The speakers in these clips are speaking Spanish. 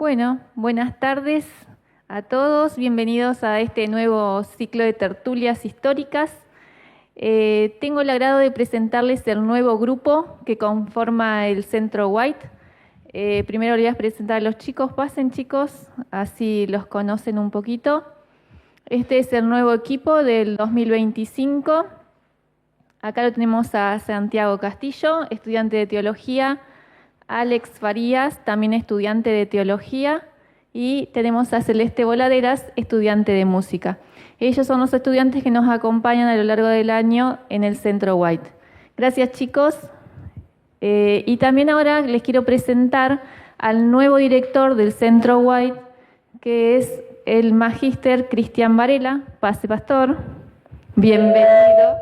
Bueno, buenas tardes a todos. Bienvenidos a este nuevo ciclo de tertulias históricas. Tengo el agrado de presentarles el nuevo grupo que conforma el Centro White. Primero les voy a presentar a los chicos. Pasen, chicos, así los conocen un poquito. Este es el nuevo equipo del 2025. Acá lo tenemos a Santiago Castillo, estudiante de Teología, Alex Farías, también estudiante de Teología, y tenemos a Celeste Voladeras, estudiante de Música. Ellos son los estudiantes que nos acompañan a lo largo del año en el Centro White. Gracias, chicos. Y también ahora les quiero presentar al nuevo director del Centro White, que es el magíster Cristian Varela. Pase, pastor. Bienvenido.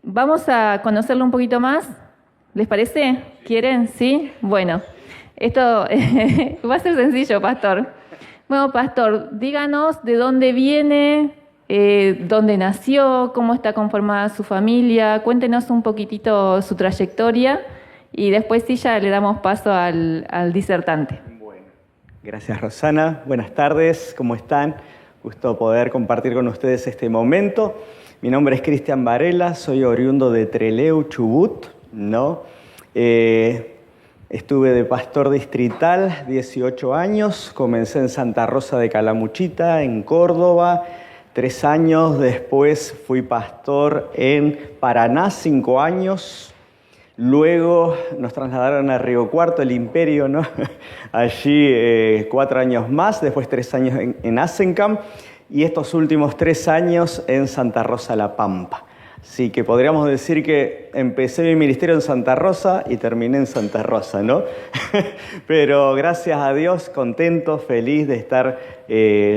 Vamos a conocerlo un poquito más. ¿Les parece? ¿Quieren? ¿Sí? Bueno, esto va a ser sencillo, pastor. Bueno, pastor, díganos de dónde viene, dónde nació, cómo está conformada su familia. Cuéntenos un poquitito su trayectoria y después sí ya le damos paso al disertante. Bueno, gracias, Rosana. Buenas tardes, ¿cómo están? Gusto poder compartir con ustedes este momento. Mi nombre es Cristian Varela, soy oriundo de Trelew, Chubut, ¿no? Estuve de pastor distrital 18 años, comencé en Santa Rosa de Calamuchita, en Córdoba. 3 años después fui pastor en Paraná, 5 años. Luego nos trasladaron a Río Cuarto, el Imperio, ¿no? Allí 4 años más, después 3 años en Asencam y estos últimos 3 años en Santa Rosa La Pampa. Así que podríamos decir que empecé mi ministerio en Santa Rosa y terminé en Santa Rosa, ¿no? Pero gracias a Dios, contento, feliz de estar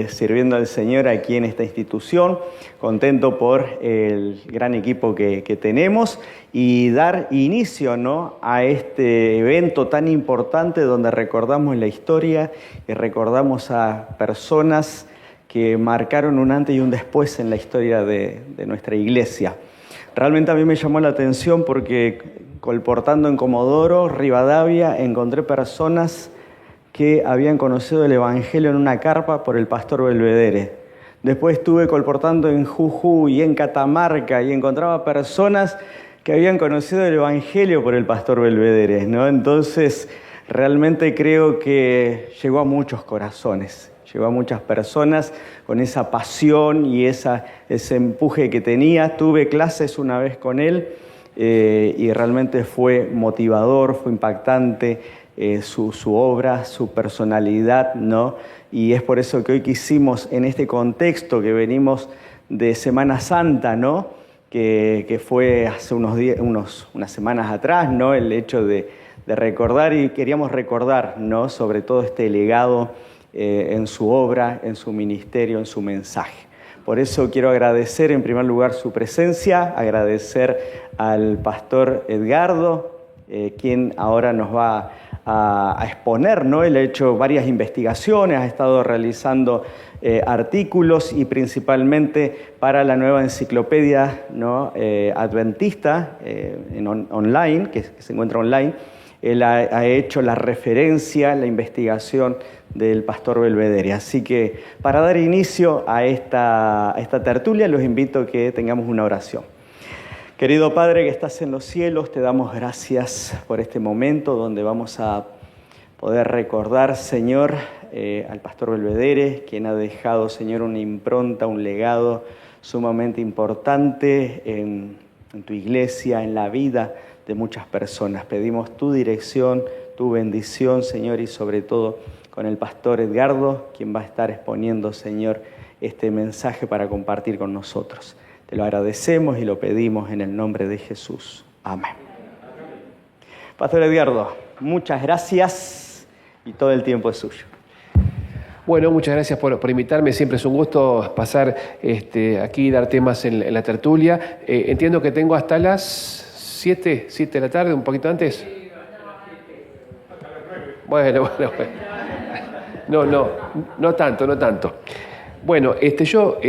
sirviendo al Señor aquí en esta institución, contento por el gran equipo que tenemos y dar inicio, ¿no?, a este evento tan importante donde recordamos la historia y recordamos a personas que marcaron un antes y un después en la historia de nuestra iglesia. Realmente a mí me llamó la atención porque colportando en Comodoro, Rivadavia, encontré personas que habían conocido el Evangelio en una carpa por el pastor Belvedere. Después estuve colportando en Jujuy y en Catamarca y encontraba personas que habían conocido el Evangelio por el pastor Belvedere, ¿no? Entonces, realmente creo que llegó a muchos corazones. Llegó a muchas personas con esa pasión y ese empuje que tenía. Tuve clases una vez con él y realmente fue motivador, fue impactante su obra, su personalidad, ¿no? Y es por eso que hoy quisimos, en este contexto que venimos de Semana Santa, ¿no?, que fue hace unas semanas atrás, ¿no?, el hecho de recordar, y queríamos recordar, ¿no?, sobre todo este legado en su obra, en su ministerio, en su mensaje. Por eso quiero agradecer en primer lugar su presencia, agradecer al pastor Edgardo, quien ahora nos va a exponer, ¿no? Él ha hecho varias investigaciones, ha estado realizando artículos y principalmente para la nueva enciclopedia, ¿no?, adventista online, que se encuentra online. Él ha hecho la referencia, la investigación del pastor Belvedere. Así que para dar inicio a esta tertulia, los invito a que tengamos una oración. Querido Padre que estás en los cielos, te damos gracias por este momento donde vamos a poder recordar, Señor, al pastor Belvedere, quien ha dejado, Señor, una impronta, un legado sumamente importante en tu iglesia, en la vida de muchas personas. Pedimos tu dirección, tu bendición, Señor, y sobre todo con el pastor Edgardo, quien va a estar exponiendo, Señor, este mensaje para compartir con nosotros. Te lo agradecemos y lo pedimos en el nombre de Jesús. Amén. Pastor Edgardo, muchas gracias y todo el tiempo es suyo. Bueno, muchas gracias por invitarme. Siempre es un gusto pasar aquí y dar temas en la tertulia. Entiendo que tengo hasta las 7 de la tarde, un poquito antes. Bueno. No tanto. Bueno, yo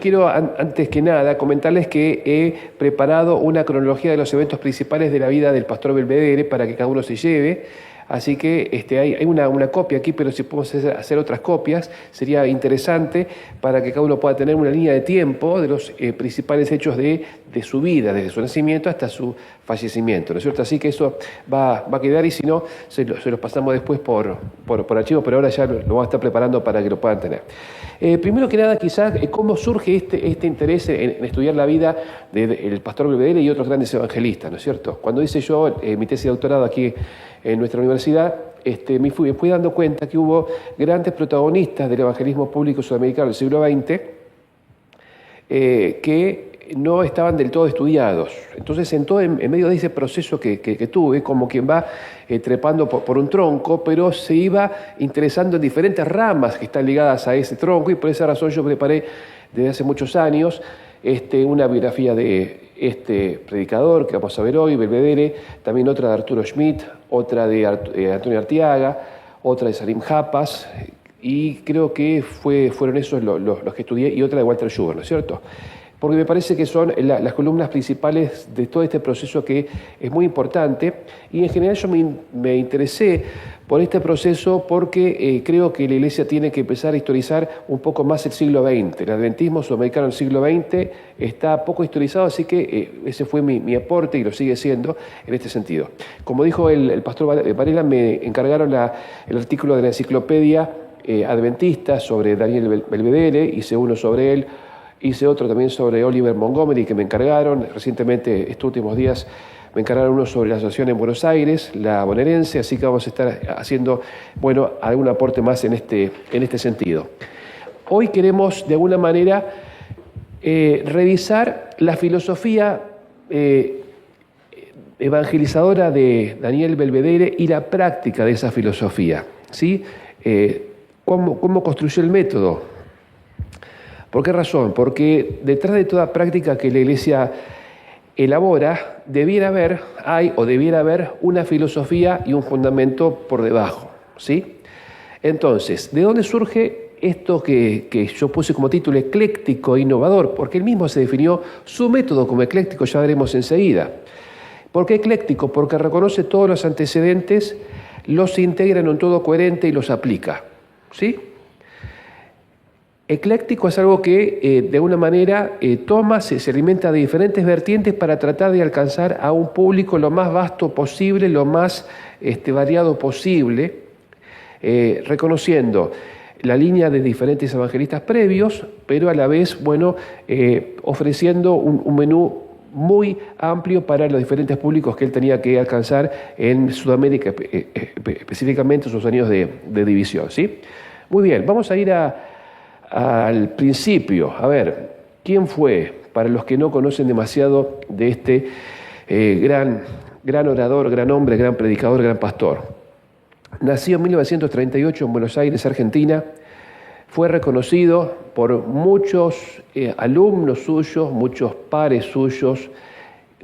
quiero antes que nada comentarles que he preparado una cronología de los eventos principales de la vida del pastor Belvedere para que cada uno se lleve. Así que hay una copia aquí, pero si podemos hacer otras copias, sería interesante para que cada uno pueda tener una línea de tiempo de los principales hechos de su vida, desde su nacimiento hasta su fallecimiento, ¿no es cierto? Así que eso va a quedar, y si no, se los pasamos después por archivo, pero ahora ya lo vamos a estar preparando para que lo puedan tener. Primero que nada, quizás, ¿cómo surge este interés en estudiar la vida del pastor Belvedere y otros grandes evangelistas, ¿no es cierto? Cuando hice yo mi tesis de doctorado aquí en nuestra universidad, me fui dando cuenta que hubo grandes protagonistas del evangelismo público sudamericano del siglo XX que no estaban del todo estudiados. Entonces, en medio de ese proceso que tuve, como quien va trepando por un tronco, pero se iba interesando en diferentes ramas que están ligadas a ese tronco, y por esa razón yo preparé desde hace muchos años una biografía de este predicador que vamos a ver hoy, Belvedere, también otra de Arturo Schmidt, otra de Antonio Arteaga, otra de Salim Japas, y creo que fueron esos los que estudié, y otra de Walter Schubert, ¿no es cierto? Porque me parece que son las columnas principales de todo este proceso, que es muy importante, y en general yo me interesé por este proceso porque creo que la Iglesia tiene que empezar a historizar un poco más el siglo XX. El adventismo sudamericano del siglo XX está poco historizado, así que ese fue mi aporte, y lo sigue siendo en este sentido. Como dijo el pastor Varela, me encargaron el artículo de la enciclopedia adventista sobre Daniel Belvedere, hice uno sobre él. Hice otro también sobre Oliver Montgomery, que me encargaron. Recientemente, estos últimos días, me encargaron uno sobre la asociación en Buenos Aires, la bonaerense, así que vamos a estar haciendo, algún aporte más en este sentido. Hoy queremos, de alguna manera, revisar la filosofía evangelizadora de Daniel Belvedere y la práctica de esa filosofía, ¿sí? ¿Cómo construyó el método? ¿Por qué razón? Porque detrás de toda práctica que la Iglesia elabora, debiera haber una filosofía y un fundamento por debajo, ¿sí? Entonces, ¿de dónde surge esto que yo puse como título ecléctico e innovador? Porque él mismo se definió su método como ecléctico, ya veremos enseguida. ¿Por qué ecléctico? Porque reconoce todos los antecedentes, los integra en un todo coherente y los aplica, ¿sí? Ecléctico es algo que de alguna manera se alimenta de diferentes vertientes para tratar de alcanzar a un público lo más vasto posible, lo más variado posible, reconociendo la línea de diferentes evangelistas previos, pero a la vez, ofreciendo un menú muy amplio para los diferentes públicos que él tenía que alcanzar en Sudamérica, específicamente sus años de división, ¿sí? Muy bien, vamos a ir al principio. A ver, ¿quién fue? Para los que no conocen demasiado de este gran orador, gran hombre, gran predicador, gran pastor. Nació en 1938 en Buenos Aires, Argentina. Fue reconocido por muchos alumnos suyos, muchos pares suyos,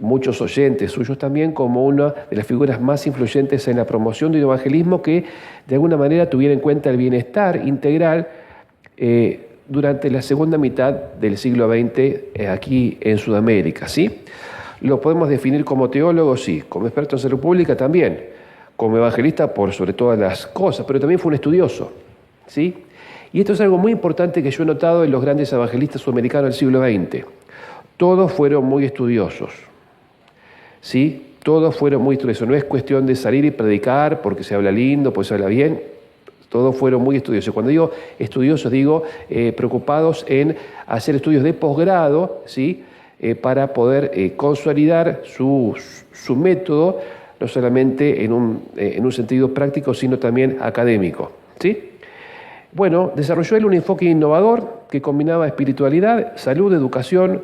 muchos oyentes suyos también, como una de las figuras más influyentes en la promoción del evangelismo, que de alguna manera tuviera en cuenta el bienestar integral durante la segunda mitad del siglo XX aquí en Sudamérica, ¿sí? Lo podemos definir como teólogo, sí, como experto en salud pública también, como evangelista por sobre todas las cosas, pero también fue un estudioso, ¿sí? Y esto es algo muy importante que yo he notado en los grandes evangelistas sudamericanos del siglo XX. Todos fueron muy estudiosos, ¿sí? Todos fueron muy estudiosos. No es cuestión de salir y predicar porque se habla lindo, porque se habla bien. Todos fueron muy estudiosos. Cuando digo estudiosos, digo preocupados en hacer estudios de posgrado, ¿sí? Para poder consolidar su método, no solamente en un sentido práctico, sino también académico, ¿sí? Bueno, desarrolló él un enfoque innovador que combinaba espiritualidad, salud, educación,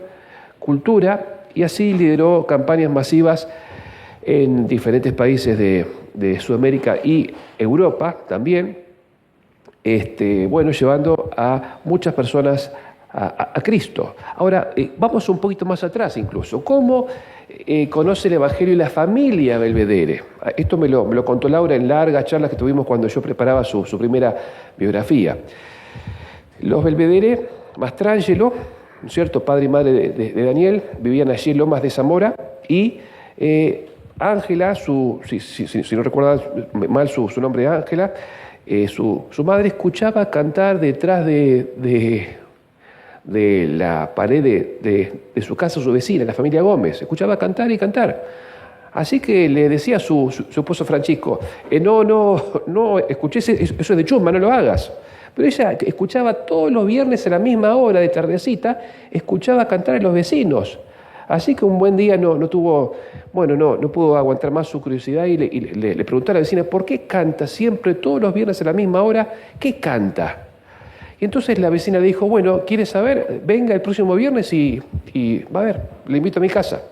cultura, y así lideró campañas masivas en diferentes países de Sudamérica y Europa también, llevando a muchas personas a Cristo. Ahora, vamos un poquito más atrás incluso. ¿Cómo conoce el Evangelio y la familia Belvedere? Esto me lo contó Laura en largas charlas que tuvimos cuando yo preparaba su primera biografía. Los Belvedere, Mastrangelo, ¿no es cierto?, padre y madre de Daniel, vivían allí en Lomas de Zamora, y Ángela, si no recuerdo mal su nombre es Ángela, su madre escuchaba cantar detrás de la pared de su casa, su vecina, la familia Gómez. Escuchaba cantar y cantar. Así que le decía a su esposo Francisco, no, escuché eso es de chusma, no lo hagas. Pero ella escuchaba todos los viernes a la misma hora de tardecita, escuchaba cantar a los vecinos. Así que un buen día no pudo aguantar más su curiosidad y le preguntó a la vecina, ¿por qué canta siempre todos los viernes a la misma hora? ¿Qué canta? Y entonces la vecina le dijo, bueno, ¿quieres saber? Venga el próximo viernes y va a ver, le invito a mi casa.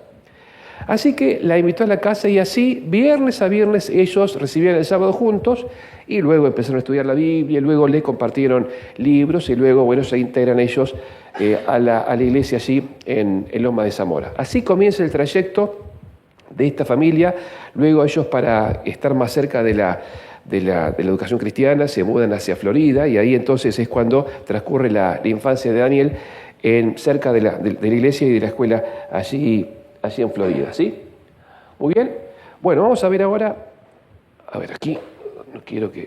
Así que la invitó a la casa y así, viernes a viernes, ellos recibían el sábado juntos y luego empezaron a estudiar la Biblia, y luego le compartieron libros y luego, se integran ellos a la iglesia allí en Loma de Zamora. Así comienza el trayecto de esta familia. Luego ellos, para estar más cerca de la educación cristiana, se mudan hacia Florida y ahí entonces es cuando transcurre la infancia de Daniel cerca de la iglesia y de la escuela allí en Florida, ¿sí? Muy bien. Bueno, vamos a ver ahora, aquí, no quiero que...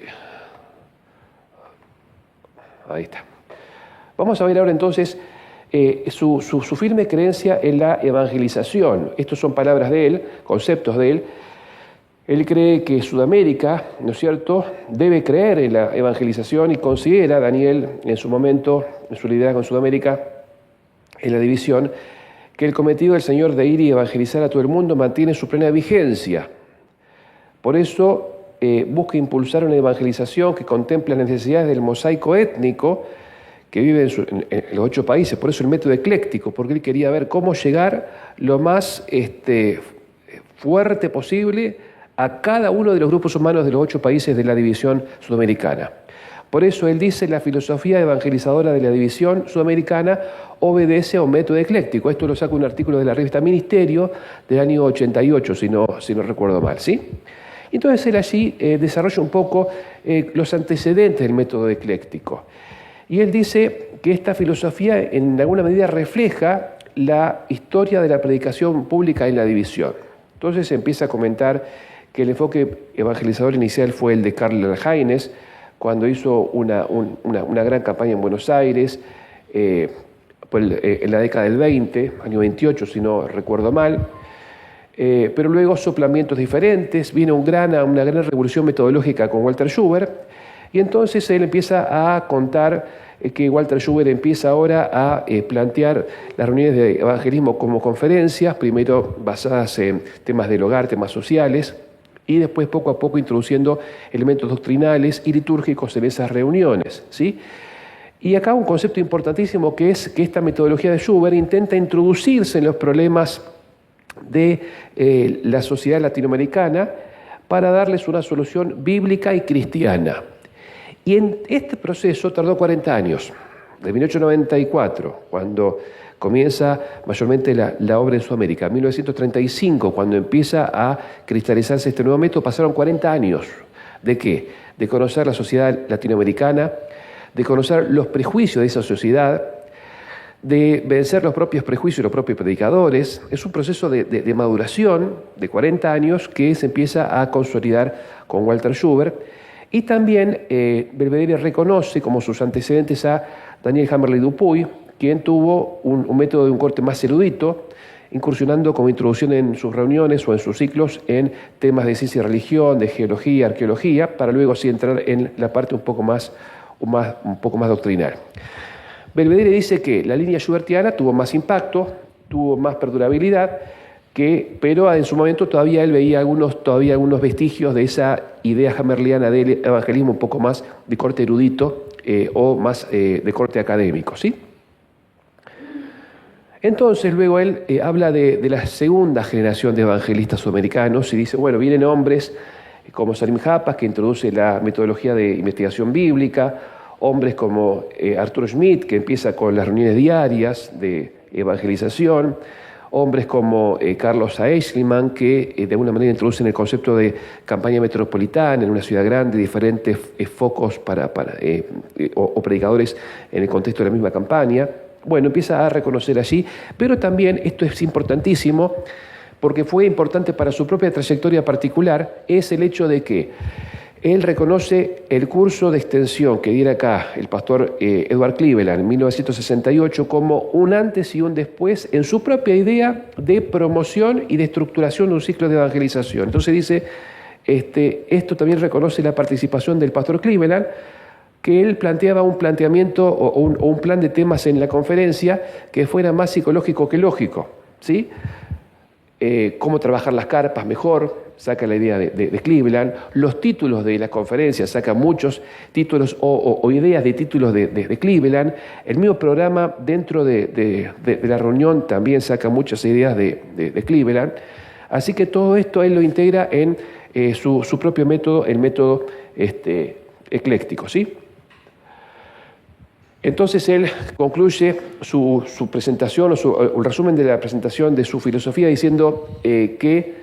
Ahí está. Vamos a ver ahora entonces su firme creencia en la evangelización. Estas son palabras de él, conceptos de él. Él cree que Sudamérica, ¿no es cierto?, debe creer en la evangelización y considera, Daniel, en su momento, en su liderazgo en Sudamérica, en la división, que el cometido del Señor de ir y evangelizar a todo el mundo mantiene su plena vigencia. Por eso busca impulsar una evangelización que contempla las necesidades del mosaico étnico que vive en los 8 países. Por eso el método ecléctico, porque él quería ver cómo llegar lo más fuerte posible a cada uno de los grupos humanos de los 8 países de la división sudamericana. Por eso él dice, la filosofía evangelizadora de la división sudamericana obedece a un método ecléctico. Esto lo saca un artículo de la revista Ministerio del año 88, si no recuerdo mal, ¿sí? Entonces él allí desarrolla un poco los antecedentes del método ecléctico. Y él dice que esta filosofía en alguna medida refleja la historia de la predicación pública en la división. Entonces empieza a comentar que el enfoque evangelizador inicial fue el de Karl Heinz, cuando hizo una gran campaña en Buenos Aires, en la década del 20, año 28, si no recuerdo mal. Pero luego soplamientos diferentes, viene una gran revolución metodológica con Walter Schubert, y entonces él empieza a contar que Walter Schubert empieza ahora a plantear las reuniones de evangelismo como conferencias, primero basadas en temas del hogar, temas sociales, y después poco a poco introduciendo elementos doctrinales y litúrgicos en esas reuniones, ¿sí? Y acá un concepto importantísimo que es que esta metodología de Schubert intenta introducirse en los problemas de la sociedad latinoamericana para darles una solución bíblica y cristiana. Y en este proceso tardó 40 años, de 1894, cuando comienza mayormente la obra en Sudamérica. En 1935, cuando empieza a cristalizarse este nuevo método, pasaron 40 años. ¿De qué? De conocer la sociedad latinoamericana, de conocer los prejuicios de esa sociedad, de vencer los propios prejuicios de los propios predicadores. Es un proceso de maduración de 40 años que se empieza a consolidar con Walter Schubert. Y también Belvedere reconoce como sus antecedentes a Daniel Hammerly Dupuy, quien tuvo un método de un corte más erudito, incursionando como introducción en sus reuniones o en sus ciclos en temas de ciencia y religión, de geología, arqueología, para luego sí entrar en la parte un poco más doctrinal. Belvedere dice que la línea schubertiana tuvo más impacto, tuvo más perdurabilidad, pero en su momento todavía él veía algunos vestigios de esa idea hammerliana del evangelismo un poco más de corte erudito o más de corte académico, ¿sí? Entonces luego él habla de la segunda generación de evangelistas sudamericanos y dice, vienen hombres como Salim Japas, que introduce la metodología de investigación bíblica, hombres como Arturo Schmidt, que empieza con las reuniones diarias de evangelización, hombres como Carlos Eichmann, que de alguna manera introducen el concepto de campaña metropolitana en una ciudad grande, diferentes focos o predicadores en el contexto de la misma campaña. Empieza a reconocer allí, pero también, esto es importantísimo, porque fue importante para su propia trayectoria particular, es el hecho de que él reconoce el curso de extensión que diera acá el pastor Edward Cleveland en 1968 como un antes y un después en su propia idea de promoción y de estructuración de un ciclo de evangelización. Entonces dice, esto también reconoce la participación del pastor Cleveland, que él planteaba un planteamiento o un plan de temas en la conferencia que fuera más psicológico que lógico, ¿sí? Cómo trabajar las carpas mejor, saca la idea de Cleveland, los títulos de las conferencias, saca muchos títulos o ideas de títulos de Cleveland, el mismo programa dentro de la reunión también saca muchas ideas de Cleveland, así que todo esto él lo integra en su propio método, el método ecléctico, ¿sí? Entonces él concluye su presentación o el resumen de la presentación de su filosofía diciendo que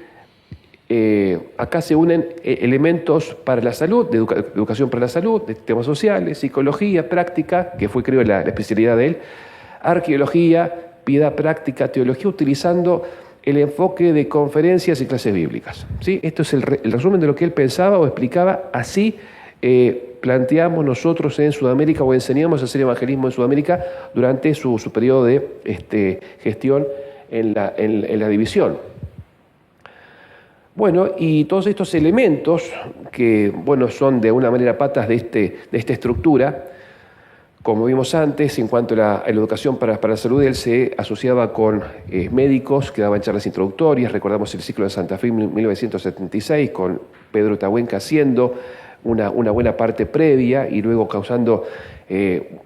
acá se unen elementos para la salud, de educación para la salud, de temas sociales, psicología, práctica, que fue creo la especialidad de él, arqueología, piedad práctica, teología, utilizando el enfoque de conferencias y clases bíblicas, ¿sí? Esto es el resumen de lo que él pensaba o explicaba, así planteamos nosotros en Sudamérica o enseñamos a hacer evangelismo en Sudamérica durante su periodo de gestión en la división. Bueno, y todos estos elementos que, bueno, son de alguna manera patas de esta estructura, como vimos antes, en cuanto a la educación para la salud, él se asociaba con médicos que daban charlas introductorias. Recordamos el ciclo de Santa Fe en 1976, con Pedro Tahuenca haciendo una buena parte previa y luego causando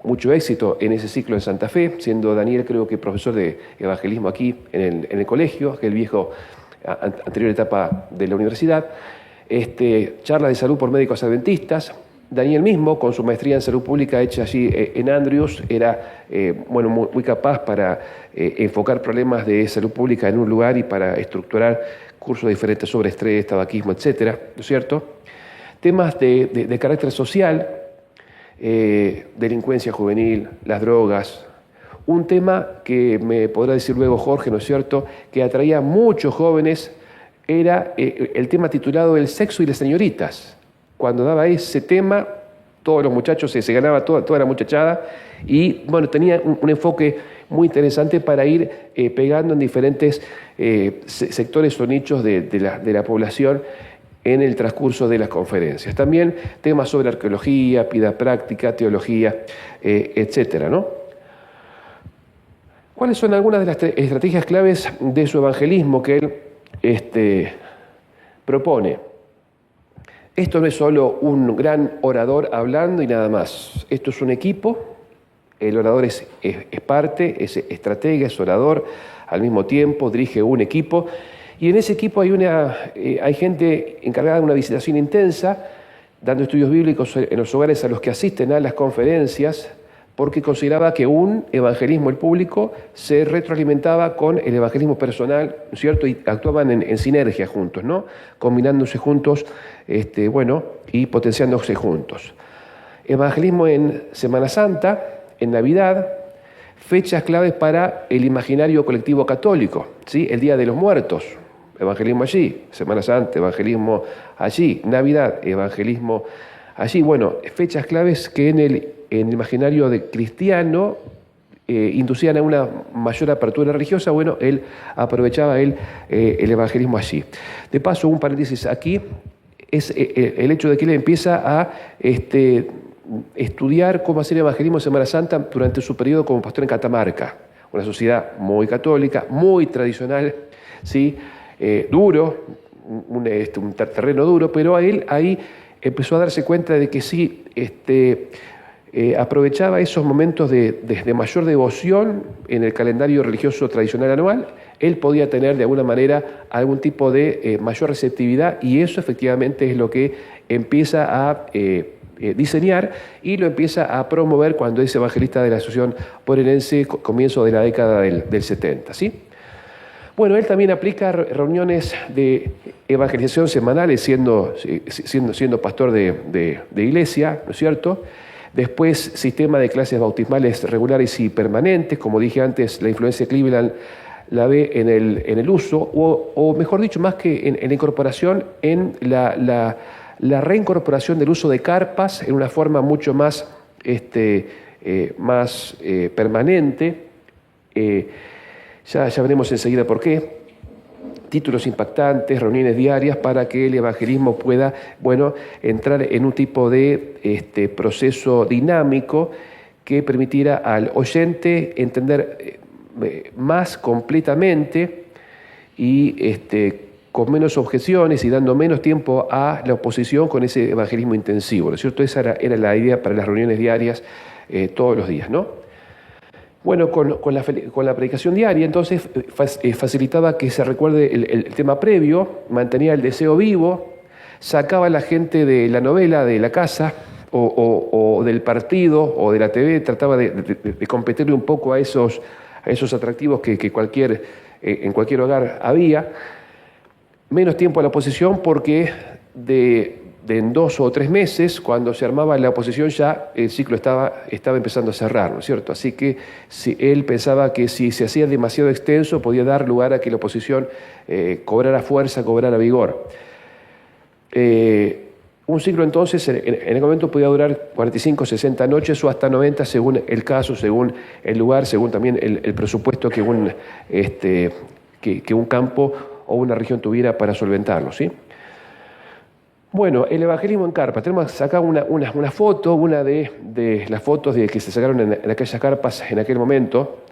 mucho éxito en ese ciclo en Santa Fe, siendo Daniel creo que profesor de evangelismo aquí en el colegio, aquel viejo anterior etapa de la universidad, charla de salud por médicos adventistas. Daniel mismo, con su maestría en salud pública hecha allí en Andrews, era muy capaz para enfocar problemas de salud pública en un lugar y para estructurar cursos diferentes sobre estrés, tabaquismo, etcétera, ¿no es cierto? Temas de carácter social, delincuencia juvenil, las drogas. Un tema que me podrá decir luego Jorge, ¿no es cierto?, que atraía a muchos jóvenes, era el tema titulado El sexo y las señoritas. Cuando daba ese tema, todos los muchachos se ganaba toda la muchachada y, bueno, tenía un enfoque muy interesante para ir pegando en diferentes sectores o nichos de la población en el transcurso de las conferencias. También temas sobre arqueología, piedad práctica, teología, etcétera, ¿no? ¿Cuáles son algunas de las estrategias claves de su evangelismo que él propone? Esto no es solo un gran orador hablando y nada más. Esto es un equipo. El orador es parte, es estratega, es orador, al mismo tiempo dirige un equipo. Y en ese equipo hay gente encargada de una visitación intensa, dando estudios bíblicos en los hogares a los que asisten a las conferencias, porque consideraba que un evangelismo, el público, se retroalimentaba con el evangelismo personal, ¿no es cierto? Y actuaban en sinergia juntos, ¿no? Combinándose juntos, y potenciándose juntos. Evangelismo en Semana Santa, en Navidad, fechas claves para el imaginario colectivo católico, ¿sí? El Día de los Muertos, evangelismo allí, Semana Santa, evangelismo allí, Navidad, evangelismo allí. Bueno, fechas claves que en el imaginario cristiano inducían a una mayor apertura religiosa. Bueno, él aprovechaba el evangelismo allí. De paso, un paréntesis aquí, es el hecho de que él empieza a estudiar cómo hacer evangelismo en Semana Santa durante su periodo como pastor en Catamarca, una sociedad muy católica, muy tradicional, ¿sí? Duro, un terreno duro, pero a él ahí empezó a darse cuenta de que sí, aprovechaba esos momentos de mayor devoción en el calendario religioso tradicional anual. Él podía tener de alguna manera algún tipo de mayor receptividad y eso efectivamente es lo que empieza a diseñar y lo empieza a promover cuando es evangelista de la Asociación Bonaerense, comienzo de la década del 70, ¿sí? Bueno, él también aplica reuniones de evangelización semanales siendo pastor de iglesia, ¿no es cierto? Después, sistema de clases bautismales regulares y permanentes. Como dije antes, la influencia de Cleveland la ve en el uso, o mejor dicho, más que en la incorporación, en la reincorporación del uso de carpas en una forma mucho más, permanente. Ya veremos enseguida por qué. Títulos impactantes, reuniones diarias para que el evangelismo pueda, entrar en un tipo de proceso dinámico que permitiera al oyente entender más completamente y con menos objeciones y dando menos tiempo a la oposición con ese evangelismo intensivo, ¿no es cierto? Esa era la idea para las reuniones diarias todos los días, ¿no? Bueno, con la predicación diaria, entonces, facilitaba que se recuerde el tema previo, mantenía el deseo vivo, sacaba a la gente de la novela, de la casa, o del partido, o de la TV, trataba de competirle un poco a esos atractivos que en cualquier hogar había. Menos tiempo a la oposición porque en 2 o 3 meses, cuando se armaba la oposición, ya el ciclo estaba empezando a cerrar, ¿no es cierto? Así que él pensaba que si se hacía demasiado extenso podía dar lugar a que la oposición cobrara fuerza, cobrara vigor. Un ciclo entonces en el momento podía durar 45, 60 noches o hasta 90 según el caso, según el lugar, según también el presupuesto que un campo o una región tuviera para solventarlo, ¿sí? Bueno, el evangelismo en carpa. Tenemos acá una foto, una de las fotos que se sacaron en aquellas carpas en aquel momento.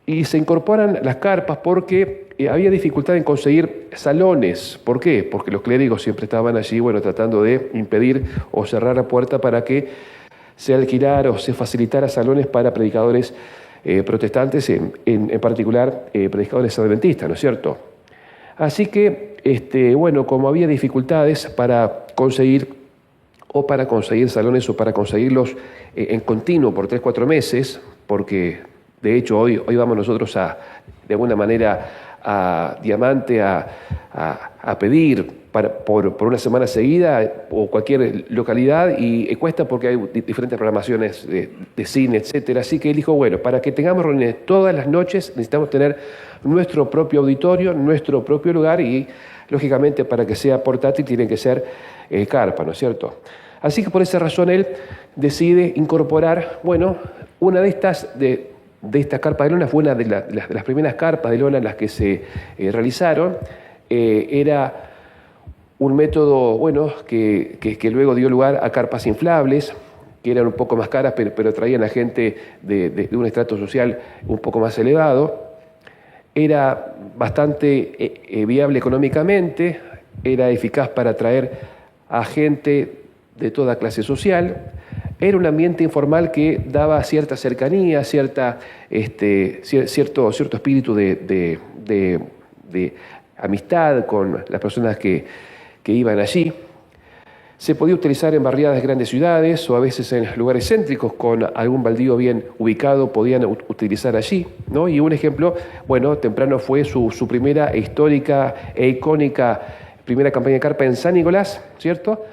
Y se incorporan las carpas porque había dificultad en conseguir salones. ¿Por qué? Porque los clérigos siempre estaban allí, tratando de impedir o cerrar la puerta para que se alquilara o se facilitara salones para predicadores protestantes, en particular predicadores adventistas, ¿no es cierto? Así que, como había dificultades para conseguir salones o para conseguirlos en continuo por 3 o 4 meses, porque de hecho hoy vamos nosotros de alguna manera a Diamante a pedir por una semana seguida o cualquier localidad y cuesta porque hay diferentes programaciones de cine, etcétera. Así que él dijo, para que tengamos reuniones todas las noches necesitamos tener nuestro propio auditorio, nuestro propio lugar y, lógicamente, para que sea portátil tiene que ser carpa, ¿no es cierto? Así que por esa razón él decide incorporar, una de estas carpas de lona, fue una de las primeras carpas de lona en las que se realizaron. Era un método, que luego dio lugar a carpas inflables, que eran un poco más caras, pero traían a gente de un estrato social un poco más elevado. Era bastante viable económicamente, era eficaz para atraer a gente de toda clase social. Era un ambiente informal que daba cierta cercanía, cierto espíritu de amistad con las personas que iban allí. Se podía utilizar en barriadas de grandes ciudades o a veces en lugares céntricos con algún baldío bien ubicado, podían utilizar allí, ¿no? Y un ejemplo, temprano fue su primera histórica e icónica primera campaña de carpa en San Nicolás, ¿cierto?,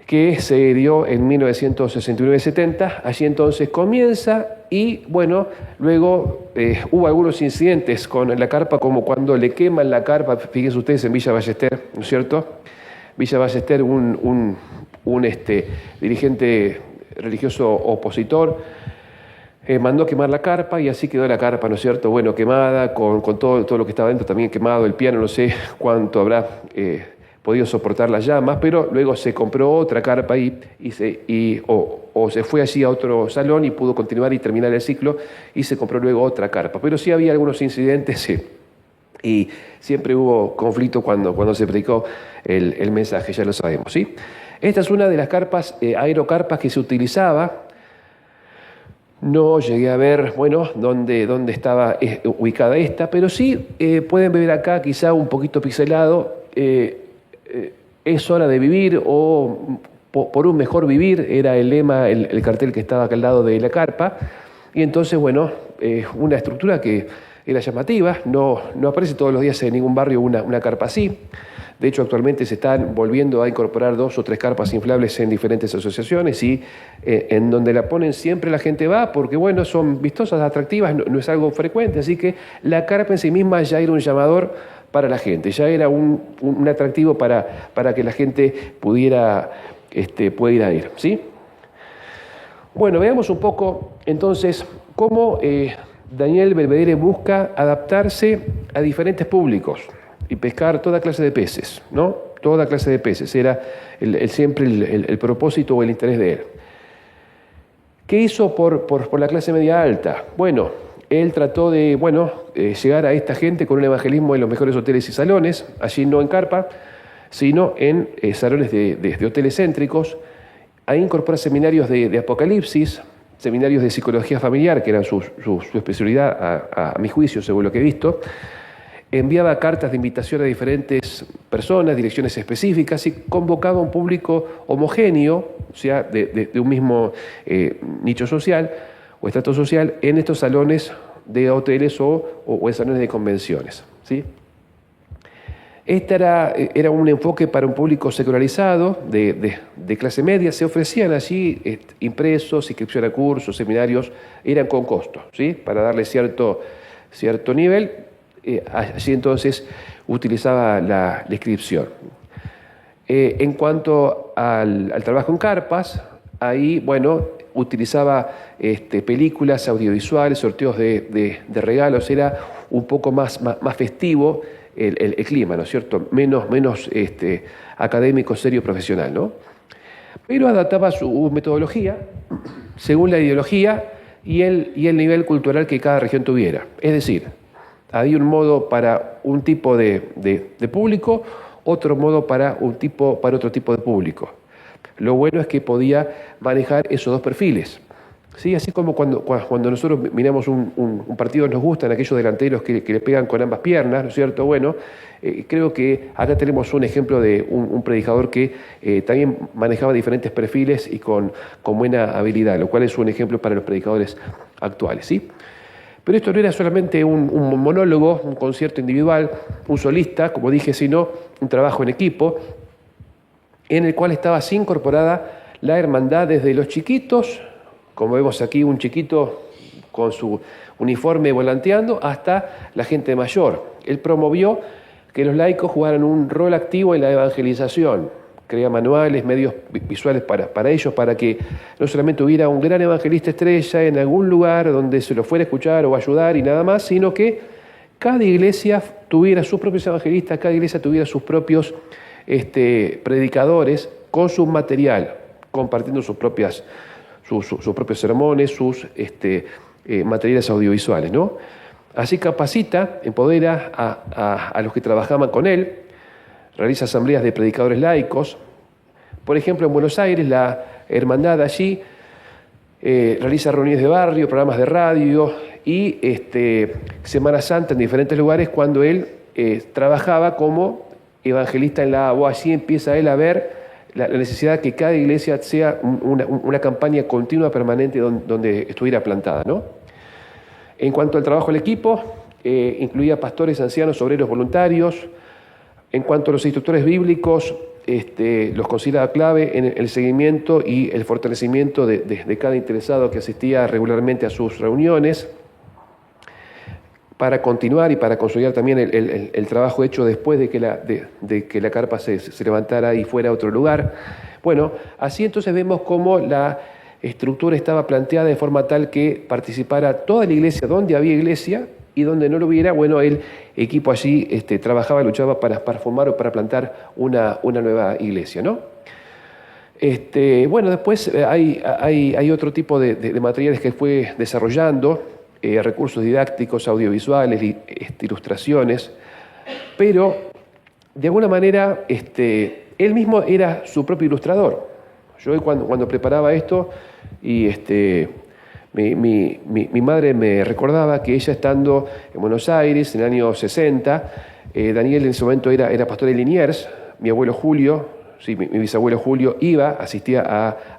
que se dio en 1969-70. Allí entonces comienza y, luego hubo algunos incidentes con la carpa, como cuando le queman la carpa, fíjense ustedes, en Villa Ballester, ¿no es cierto? Villa Ballester, un dirigente religioso opositor, mandó quemar la carpa y así quedó la carpa, ¿no es cierto? Quemada, con todo lo que estaba dentro también quemado, el piano, no sé cuánto habrá podido soportar las llamas, pero luego se compró otra carpa o se fue allí a otro salón y pudo continuar y terminar el ciclo y se compró luego otra carpa. Pero sí había algunos incidentes y siempre hubo conflicto cuando se predicó el mensaje, ya lo sabemos, ¿sí? Esta es una de las carpas, aerocarpas que se utilizaba. No llegué a ver, dónde estaba ubicada esta, pero sí pueden ver acá, quizá un poquito pixelado, es hora de vivir o por un mejor vivir, era el lema, el cartel que estaba acá al lado de la carpa. Y entonces, una estructura que era llamativa, no aparece todos los días en ningún barrio una carpa así. De hecho, actualmente se están volviendo a incorporar 2 o 3 carpas inflables en diferentes asociaciones y en donde la ponen siempre la gente va porque, bueno, son vistosas, atractivas, no es algo frecuente, así que la carpa en sí misma ya era un llamador para la gente, ya era un atractivo para que la gente pudiera ir, ¿sí? Bueno, veamos un poco entonces cómo Daniel Belvedere busca adaptarse a diferentes públicos y pescar toda clase de peces, ¿no? Toda clase de peces, era siempre el propósito o el interés de él. ¿Qué hizo por la clase media alta? Bueno, él trató de, llegar a esta gente con un evangelismo en los mejores hoteles y salones, allí no en carpa, sino en salones de hoteles céntricos. Ahí incorpora seminarios de Apocalipsis, seminarios de psicología familiar, que eran su especialidad, a mi juicio, según lo que he visto. Enviaba cartas de invitación a diferentes personas, direcciones específicas, y convocaba a un público homogéneo, o sea, de un mismo nicho social o estrato social, en estos salones de hoteles o en salones de convenciones, ¿sí? Este era un enfoque para un público secularizado, de clase media. Se ofrecían allí impresos, inscripción a cursos, seminarios, eran con costo, ¿sí? Para darle cierto nivel. Allí entonces utilizaba la inscripción. En cuanto al trabajo en carpas, ahí, utilizaba películas audiovisuales, sorteos de regalos, era un poco más festivo el clima, ¿no es cierto? Menos académico, serio, profesional, ¿no? Pero adaptaba su metodología según la ideología y el nivel cultural que cada región tuviera. Es decir, había un modo para un tipo de público, otro modo para otro tipo de público. Lo bueno es que podía manejar esos 2 perfiles, ¿sí? Así como cuando nosotros miramos un partido, nos gustan aquellos delanteros que le pegan con ambas piernas, ¿no es cierto? Bueno, creo que acá tenemos un ejemplo de un predicador que también manejaba diferentes perfiles y con buena habilidad, lo cual es un ejemplo para los predicadores actuales, ¿sí? Pero esto no era solamente un monólogo, un concierto individual, un solista, como dije, sino un trabajo en equipo, en el cual estaba así incorporada la hermandad desde los chiquitos, como vemos aquí un chiquito con su uniforme volanteando, hasta la gente mayor. Él promovió que los laicos jugaran un rol activo en la evangelización, crea manuales, medios visuales para ellos, para que no solamente hubiera un gran evangelista estrella en algún lugar donde se lo fuera a escuchar o ayudar y nada más, sino que cada iglesia tuviera sus propios evangelistas, cada iglesia tuviera sus propios predicadores con su material, compartiendo sus propios sermones, sus materiales audiovisuales, ¿no? Así capacita, empodera a los que trabajaban con él, realiza asambleas de predicadores laicos. Por ejemplo, en Buenos Aires, la hermandad allí realiza reuniones de barrio, programas de radio y Semana Santa en diferentes lugares cuando él trabajaba como evangelista en la ABO. Allí empieza él a ver la necesidad que cada iglesia sea una campaña continua, permanente, donde estuviera plantada, ¿no? En cuanto al trabajo del equipo, incluía pastores, ancianos, obreros, voluntarios. En cuanto a los instructores bíblicos, los consideraba clave en el seguimiento y el fortalecimiento de cada interesado que asistía regularmente a sus reuniones, para continuar y para consolidar también el trabajo hecho después de que la carpa se levantara y fuera a otro lugar. Bueno, así entonces vemos cómo la estructura estaba planteada de forma tal que participara toda la iglesia donde había iglesia, y donde no lo hubiera, el equipo allí trabajaba, luchaba para formar o para plantar una nueva iglesia, ¿no? Después hay otro tipo de materiales que fue desarrollando, recursos didácticos, audiovisuales, ilustraciones, pero de alguna manera él mismo era su propio ilustrador. Yo cuando preparaba esto y mi madre me recordaba que ella, estando en Buenos Aires en el año 60, Daniel en ese momento era pastor de Liniers, mi abuelo Julio, sí, mi bisabuelo Julio asistía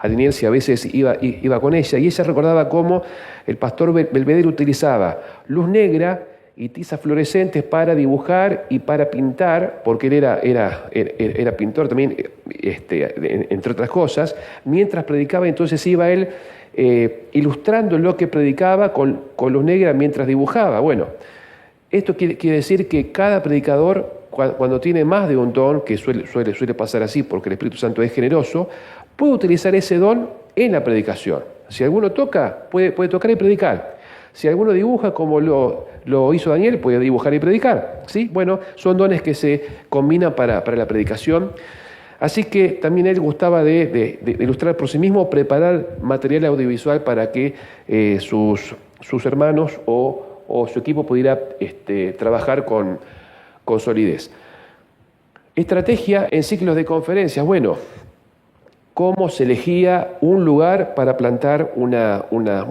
a Liniers y a veces iba con ella, y ella recordaba cómo el pastor Belvedere utilizaba luz negra y tizas fluorescentes para dibujar y para pintar, porque él era pintor también, entre otras cosas. Mientras predicaba, entonces iba él ilustrando lo que predicaba con luz negra mientras dibujaba. Bueno, esto quiere decir que cada predicador, cuando tiene más de un don, que suele pasar así porque el Espíritu Santo es generoso, puede utilizar ese don en la predicación. Si alguno toca, puede tocar y predicar. Si alguno dibuja, como lo hizo Daniel, puede dibujar y predicar, ¿sí? Bueno, son dones que se combinan para la predicación. Así que también él gustaba de ilustrar por sí mismo, preparar material audiovisual para que sus hermanos o su equipo pudiera trabajar con solidez. Estrategia en ciclos de conferencias. Bueno, cómo se elegía un lugar para plantar una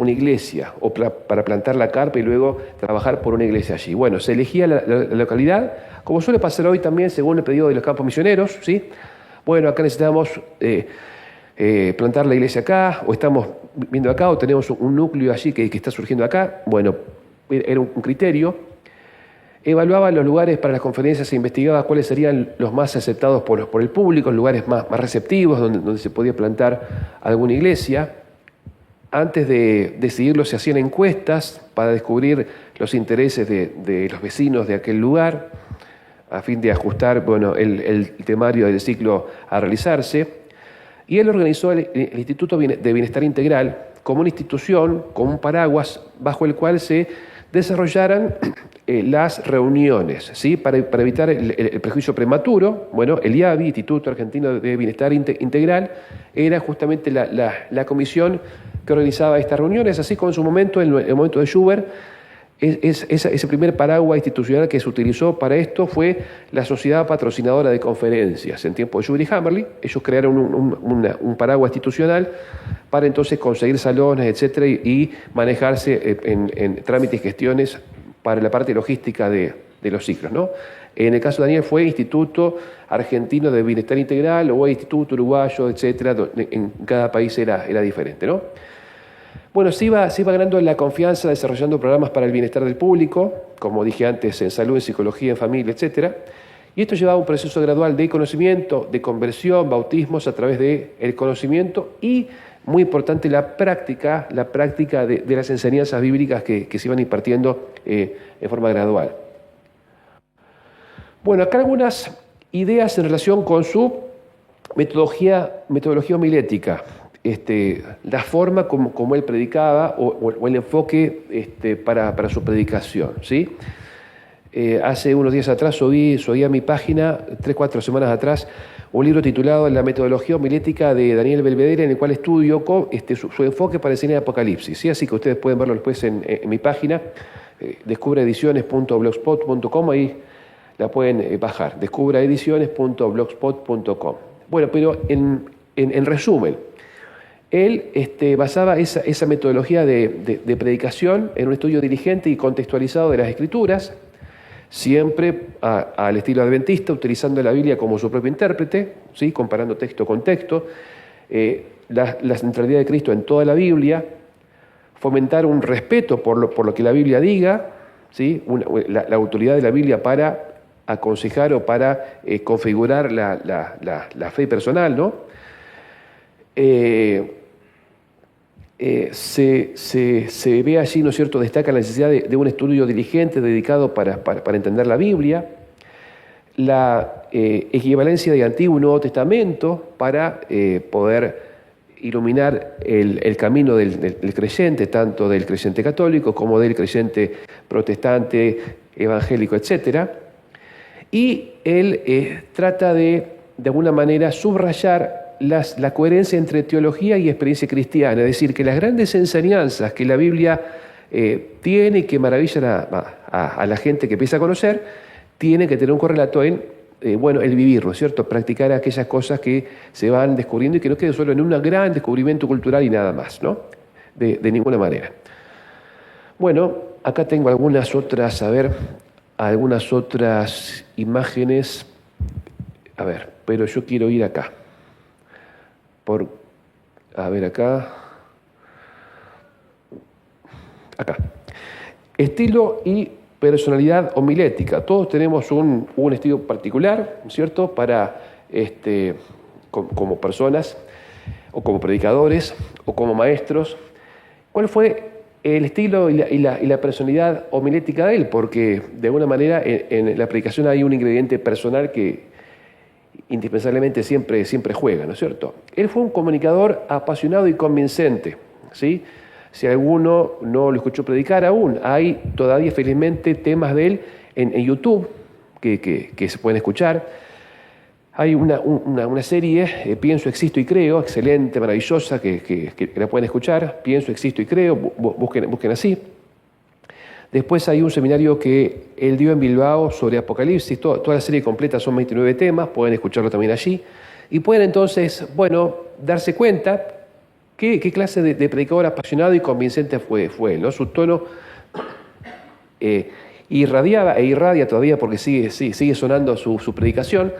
iglesia o para plantar la carpa y luego trabajar por una iglesia allí. Bueno, se elegía la localidad, como suele pasar hoy también según el pedido de los campos misioneros, ¿sí? Bueno, acá necesitamos plantar la iglesia acá, o estamos viendo acá, o tenemos un núcleo allí que está surgiendo acá. Bueno, era un criterio. Evaluaba los lugares para las conferencias e investigaba cuáles serían los más aceptados por el público, los lugares más receptivos, donde se podía plantar alguna iglesia. Antes de decidirlo se hacían encuestas para descubrir los intereses de los vecinos de aquel lugar, a fin de ajustar el temario del ciclo a realizarse. Y él organizó el Instituto de Bienestar Integral como una institución, como un paraguas bajo el cual se desarrollaran las reuniones, ¿sí? Para evitar el prejuicio prematuro. Bueno, el IABI, Instituto Argentino de Bienestar Integral, era justamente la comisión que organizaba estas reuniones, así como en su momento, en el momento de Schubert, ese primer paraguas institucional que se utilizó para esto fue la Sociedad Patrocinadora de Conferencias. En tiempo de Schubert y Hammerly, ellos crearon un paraguas institucional para entonces conseguir salones, etcétera, y manejarse en trámites y gestiones para la parte logística de los ciclos, ¿no? En el caso de Daniel fue Instituto Argentino de Bienestar Integral o Instituto Uruguayo, etcétera. En cada país era diferente, ¿no? Bueno, se iba ganando la confianza desarrollando programas para el bienestar del público, como dije antes, en salud, en psicología, en familia, etcétera. Y esto llevaba un proceso gradual de conocimiento, de conversión, bautismos a través del conocimiento y, muy importante, la práctica de las enseñanzas bíblicas que se iban impartiendo en forma gradual. Bueno, acá algunas ideas en relación con su metodología homilética. La forma como él predicaba o el enfoque para su predicación, ¿sí? Hace unos días atrás subí a mi página, 3-4 semanas atrás, un libro titulado La metodología homilética de Daniel Belvedere, en el cual estudio su enfoque para enseñar Apocalipsis, ¿sí? Así que ustedes pueden verlo después en mi página, descubraediciones.blogspot.com, ahí la pueden bajar, descubraediciones.blogspot.com. Bueno, pero en resumen, él basaba esa metodología de predicación en un estudio diligente y contextualizado de las Escrituras, siempre al estilo adventista, utilizando la Biblia como su propio intérprete, ¿sí? Comparando texto con texto, la centralidad de Cristo en toda la Biblia, fomentar un respeto por lo que la Biblia diga, ¿sí? La autoridad de la Biblia para aconsejar o para configurar la fe personal, ¿no? Se ve allí, ¿no es cierto?, destaca la necesidad de un estudio diligente dedicado para entender la Biblia, la equivalencia de Antiguo y Nuevo Testamento para poder iluminar el camino del creyente, tanto del creyente católico como del creyente protestante, evangélico, etc. Y él trata de alguna manera subrayar la coherencia entre teología y experiencia cristiana, es decir, que las grandes enseñanzas que la Biblia tiene y que maravillan a la gente que empieza a conocer, tiene que tener un correlato en el vivir, ¿no es cierto? Practicar aquellas cosas que se van descubriendo y que no quede solo en un gran descubrimiento cultural y nada más, ¿no? De ninguna manera. Bueno, acá tengo algunas otras imágenes. A ver, pero yo quiero ir acá. Acá. Estilo y personalidad homilética. Todos tenemos un estilo particular, ¿cierto?, para, como personas, o como predicadores, o como maestros. ¿Cuál fue el estilo y la personalidad homilética de él? Porque, de alguna manera, en la predicación hay un ingrediente personal que indispensablemente siempre juega, ¿no es cierto? Él fue un comunicador apasionado y convincente, ¿sí? Si alguno no lo escuchó predicar aún, hay todavía felizmente temas de él en YouTube que se pueden escuchar. Hay una serie, Pienso, Existo y Creo, excelente, maravillosa, que la pueden escuchar. Pienso, Existo y Creo, busquen así. Después hay un seminario que él dio en Bilbao sobre Apocalipsis. Toda la serie completa son 29 temas, pueden escucharlo también allí. Y pueden entonces, darse cuenta qué clase de predicador apasionado y convincente fue él, ¿no? Su tono irradiaba e irradia todavía, porque sigue sonando su predicación,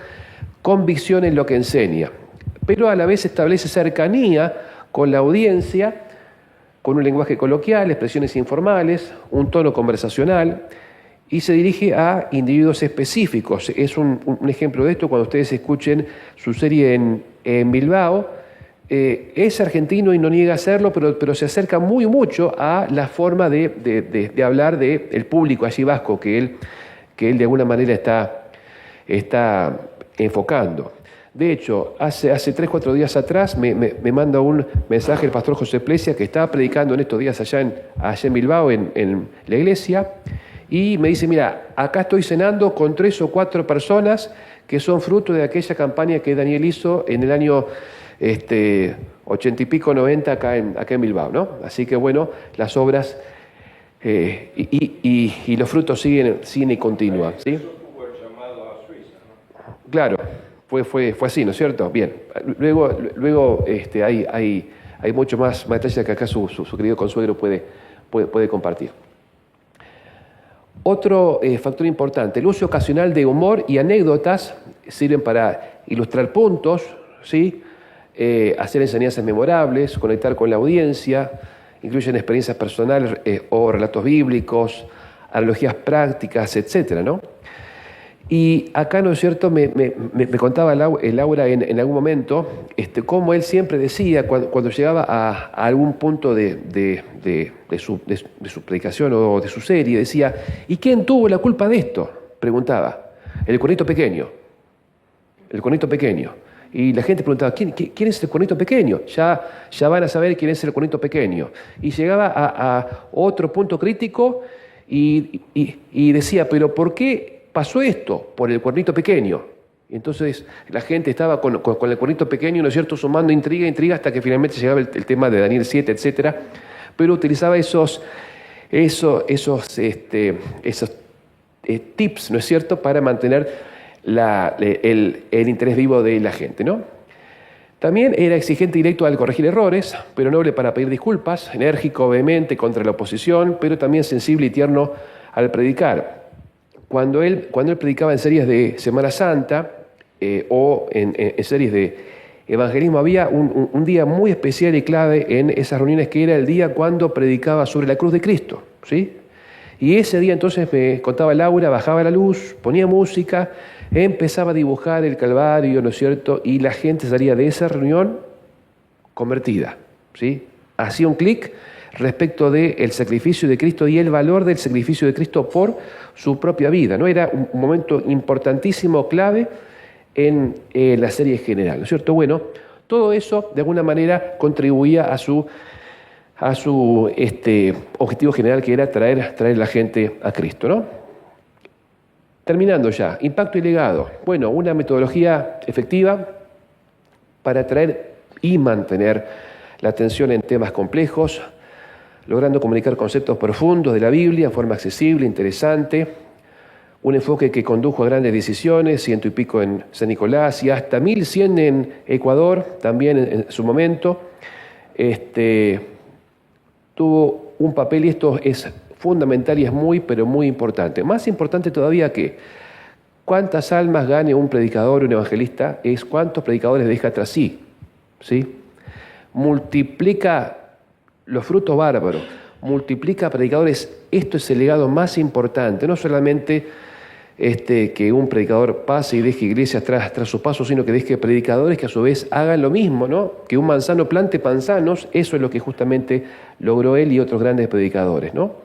convicción en lo que enseña, pero a la vez establece cercanía con la audiencia, con un lenguaje coloquial, expresiones informales, un tono conversacional, y se dirige a individuos específicos. Es un ejemplo de esto cuando ustedes escuchen su serie en Bilbao. Es argentino y no niega hacerlo, pero se acerca mucho a la forma de hablar del público allí vasco que él de alguna manera está enfocando. De hecho, hace 3-4 días atrás me manda un mensaje el pastor José Plesia, que estaba predicando en estos días allá en Bilbao, en la iglesia, y me dice: mira, acá estoy cenando con 3 o 4 personas que son fruto de aquella campaña que Daniel hizo en el año 80 y pico, 90, acá en Bilbao, ¿no? Así que las obras y los frutos siguen y continúan, ¿sí? Claro, fue así, ¿no es cierto? Bien. Luego hay mucho más detalles que acá su querido consuegro puede compartir. Otro factor importante, el uso ocasional de humor y anécdotas sirven para ilustrar puntos, ¿sí? Hacer enseñanzas memorables, conectar con la audiencia, incluyen experiencias personales o relatos bíblicos, analogías prácticas, etcétera, ¿no? Y acá, ¿no es cierto?, me contaba Laura en algún momento cómo él siempre decía, cuando llegaba a algún punto de su predicación o de su serie, decía: ¿y quién tuvo la culpa de esto?, preguntaba. El conejito pequeño. El conejito pequeño. Y la gente preguntaba: ¿quién es el conejito pequeño? Ya van a saber quién es el conejito pequeño. Y llegaba a otro punto crítico y decía: ¿pero por qué pasó esto? Por el cuernito pequeño. Y entonces la gente estaba con el cuernito pequeño, ¿no es cierto?, sumando intriga, hasta que finalmente llegaba el tema de Daniel 7, etcétera. Pero utilizaba esos tips, ¿no es cierto?, para mantener el interés vivo de la gente, ¿no? También era exigente y directo al corregir errores, pero noble para pedir disculpas, enérgico, vehemente contra la oposición, pero también sensible y tierno al predicar. Cuando él predicaba en series de Semana Santa o en series de evangelismo, había un día muy especial y clave en esas reuniones, que era el día cuando predicaba sobre la cruz de Cristo, ¿sí? Y ese día, entonces, me contaba Laura, bajaba la luz, ponía música, empezaba a dibujar el Calvario, ¿no es cierto?, y la gente salía de esa reunión convertida, ¿sí? Hacía un clic respecto del sacrificio de Cristo y el valor del sacrificio de Cristo por su propia vida, ¿no? Era un momento importantísimo, clave en la serie general, ¿no es cierto? Bueno, todo eso de alguna manera contribuía a su objetivo general, que era traer la gente a Cristo, ¿no? Terminando ya, impacto y legado. Bueno, una metodología efectiva para atraer y mantener la atención en temas complejos, logrando comunicar conceptos profundos de la Biblia en forma accesible, interesante, un enfoque que condujo a grandes decisiones, 100 y pico en San Nicolás y hasta 1100 en Ecuador, también en su momento. Tuvo un papel, y esto es fundamental y es muy, pero muy importante. Más importante todavía que cuántas almas gane un predicador, un evangelista, es cuántos predicadores deja tras sí, ¿sí? Multiplica los frutos bárbaros, multiplica predicadores. Esto es el legado más importante, no solamente que un predicador pase y deje iglesias tras su paso, sino que deje predicadores que a su vez hagan lo mismo, ¿no? Que un manzano plante manzanos, eso es lo que justamente logró él y otros grandes predicadores, ¿no?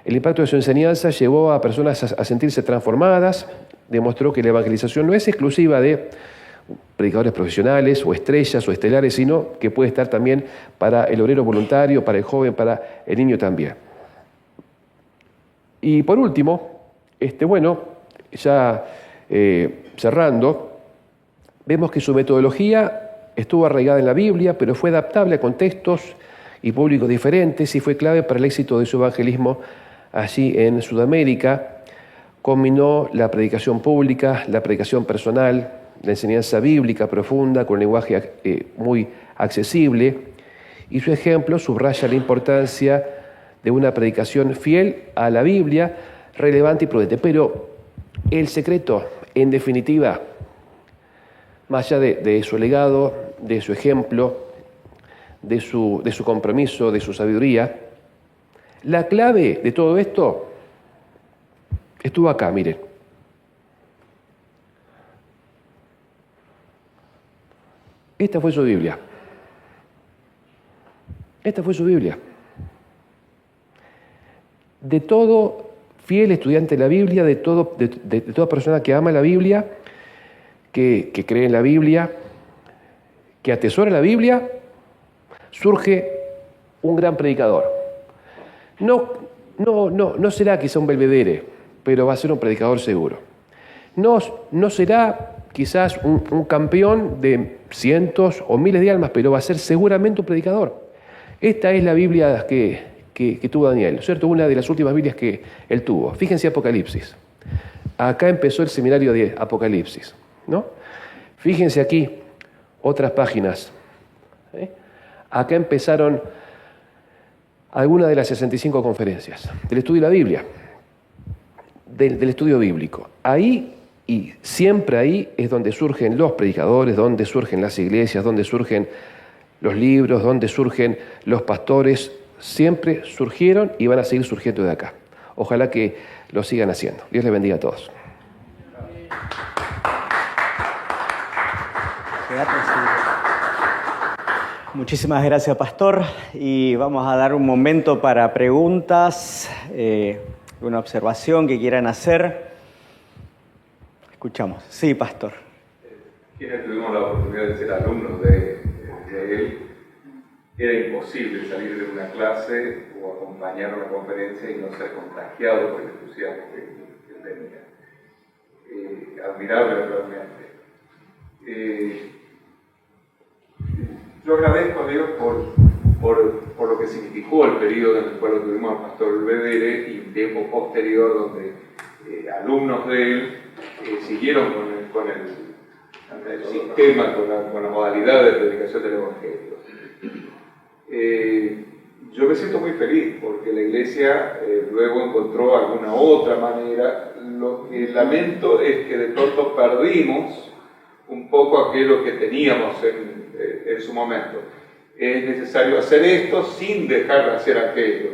El impacto de su enseñanza llevó a personas a sentirse transformadas, demostró que la evangelización no es exclusiva de predicadores profesionales o estrellas o estelares, sino que puede estar también para el obrero voluntario, para el joven, para el niño también. Y por último, ya cerrando, vemos que su metodología estuvo arraigada en la Biblia, pero fue adaptable a contextos y públicos diferentes y fue clave para el éxito de su evangelismo allí en Sudamérica. Combinó la predicación pública, la predicación personal, la enseñanza bíblica profunda con lenguaje muy accesible, y su ejemplo subraya la importancia de una predicación fiel a la Biblia, relevante y prudente. Pero el secreto, en definitiva, más allá de su legado, de su ejemplo, de su compromiso, de su sabiduría, la clave de todo esto estuvo acá, miren. Esta fue su Biblia. Esta fue su Biblia. De todo fiel estudiante de la Biblia, de toda persona que ama la Biblia, que cree en la Biblia, que atesora la Biblia, surge un gran predicador. No será quizá un Belvedere, pero va a ser un predicador seguro. No será quizás un campeón de cientos o miles de almas, pero va a ser seguramente un predicador. Esta es la Biblia que tuvo Daniel, ¿cierto? Una de las últimas Biblias que él tuvo. Fíjense Apocalipsis. Acá empezó el seminario de Apocalipsis, ¿no? Fíjense aquí otras páginas. Acá empezaron algunas de las 65 conferencias del estudio de la Biblia, del estudio bíblico. Ahí y siempre ahí es donde surgen los predicadores, donde surgen las iglesias, donde surgen los libros, donde surgen los pastores. Siempre surgieron y van a seguir surgiendo de acá. Ojalá que lo sigan haciendo. Dios les bendiga a todos. Muchísimas gracias, pastor. Y vamos a dar un momento para preguntas, una observación que quieran hacer. Escuchamos. Sí, pastor. Quienes tuvimos la oportunidad de ser alumnos de él, era imposible salir de una clase o acompañar una conferencia y no ser contagiado por el entusiasmo que tenía. Admirable realmente. Yo agradezco a Dios por lo que significó el periodo en el cual tuvimos al pastor Belvedere y un tiempo posterior donde alumnos de él siguieron con el sistema, con la modalidad de predicación del Evangelio. Yo me siento muy feliz porque la iglesia luego encontró alguna otra manera. Lo que lamento es que de pronto perdimos un poco aquello que teníamos en su momento. Es necesario hacer esto sin dejar de hacer aquello.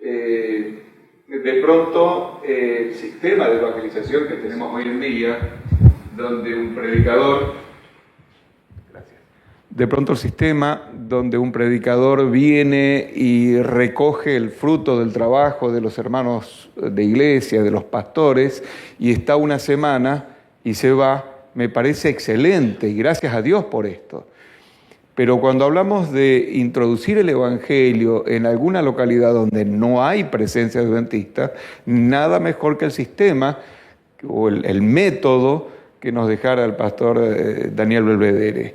De pronto el sistema de evangelización que tenemos hoy en día, donde un predicador viene y recoge el fruto del trabajo de los hermanos de iglesia, de los pastores, y está una semana y se va, me parece excelente, y gracias a Dios por esto. Pero cuando hablamos de introducir el Evangelio en alguna localidad donde no hay presencia adventista, nada mejor que el sistema o el método que nos dejara el pastor Daniel Belvedere.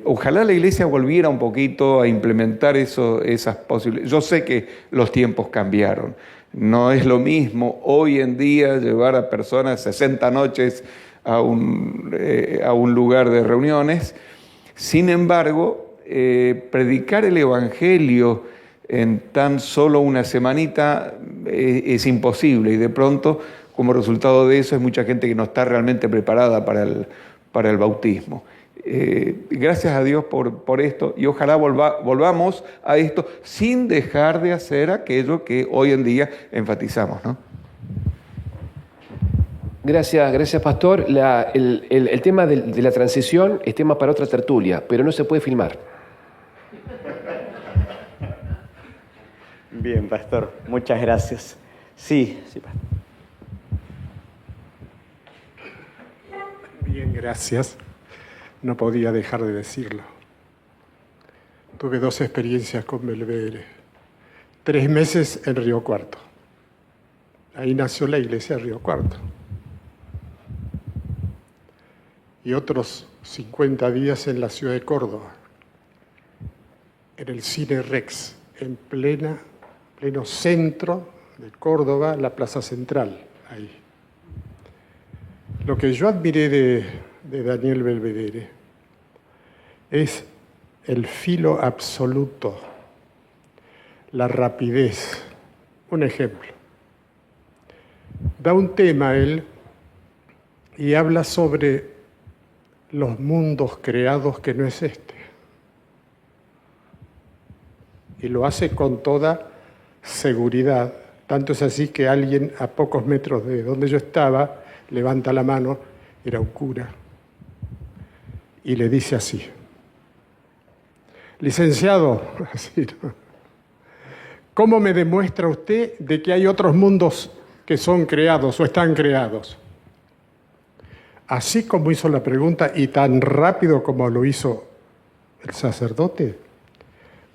Ojalá la iglesia volviera un poquito a implementar esas posibilidades. Yo sé que los tiempos cambiaron. No es lo mismo hoy en día llevar a personas 60 noches a un lugar de reuniones. Sin embargo, predicar el Evangelio en tan solo una semanita es imposible, y de pronto, como resultado de eso, hay mucha gente que no está realmente preparada para el bautismo. Gracias a Dios por esto, y ojalá volvamos a esto sin dejar de hacer aquello que hoy en día enfatizamos, ¿no? Gracias, Pastor. El tema de la transición es tema para otra tertulia, pero no se puede filmar. Bien, Pastor, muchas gracias. Sí, Pastor. Bien, gracias. No podía dejar de decirlo. Tuve 2 experiencias con Belvedere. 3 meses en Río Cuarto. Ahí nació la iglesia de Río Cuarto. Y otros 50 días en la ciudad de Córdoba, en el Cine Rex, en pleno centro de Córdoba, la Plaza Central, ahí. Lo que yo admiré de Daniel Belvedere es el filo absoluto, la rapidez. Un ejemplo. Da un tema él y habla sobre los mundos creados que no es este. Y lo hace con toda seguridad. Tanto es así que alguien a pocos metros de donde yo estaba levanta la mano, era un cura, y le dice así: licenciado, así, ¿no? ¿Cómo me demuestra usted de que hay otros mundos que son creados o están creados? Así como hizo la pregunta y tan rápido como lo hizo el sacerdote,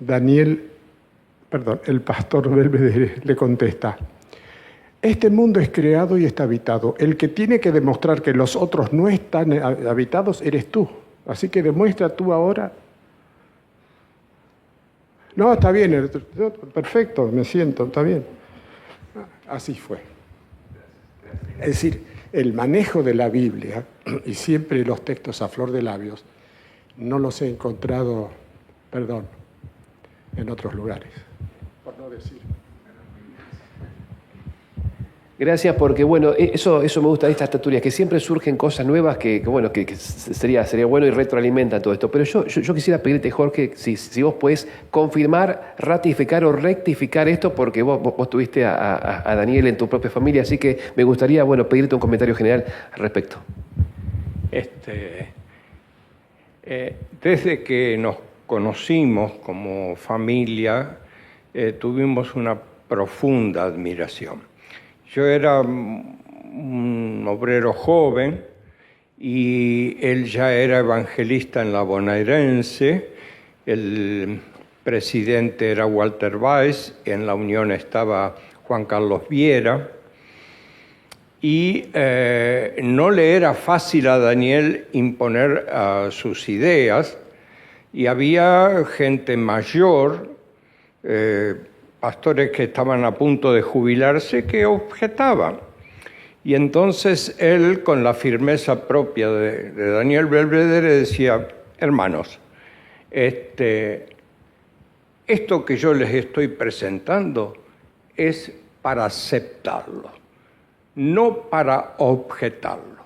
el pastor Belvedere le contesta: este mundo es creado y está habitado. El que tiene que demostrar que los otros no están habitados eres tú. Así que demuestra tú ahora. No, está bien, perfecto, me siento, está bien. Así fue. Es decir, el manejo de la Biblia, y siempre los textos a flor de labios, no los he encontrado, en otros lugares, por no decir. Gracias, porque bueno, eso me gusta de estas tertulias, que siempre surgen cosas nuevas que sería bueno y retroalimentan todo esto. Pero yo quisiera pedirte, Jorge, si vos podés confirmar, ratificar o rectificar esto, porque vos tuviste a Daniel en tu propia familia, así que me gustaría, pedirte un comentario general al respecto. Desde que nos conocimos como familia, tuvimos una profunda admiración. Yo era un obrero joven y él ya era evangelista en la bonaerense. El presidente era Walter Weiss, en la Unión estaba Juan Carlos Viera. Y no le era fácil a Daniel imponer sus ideas, y había gente mayor, pastores que estaban a punto de jubilarse, que objetaban. Y entonces él, con la firmeza propia de Daniel Belvedere, decía: hermanos, esto que yo les estoy presentando es para aceptarlo, no para objetarlo.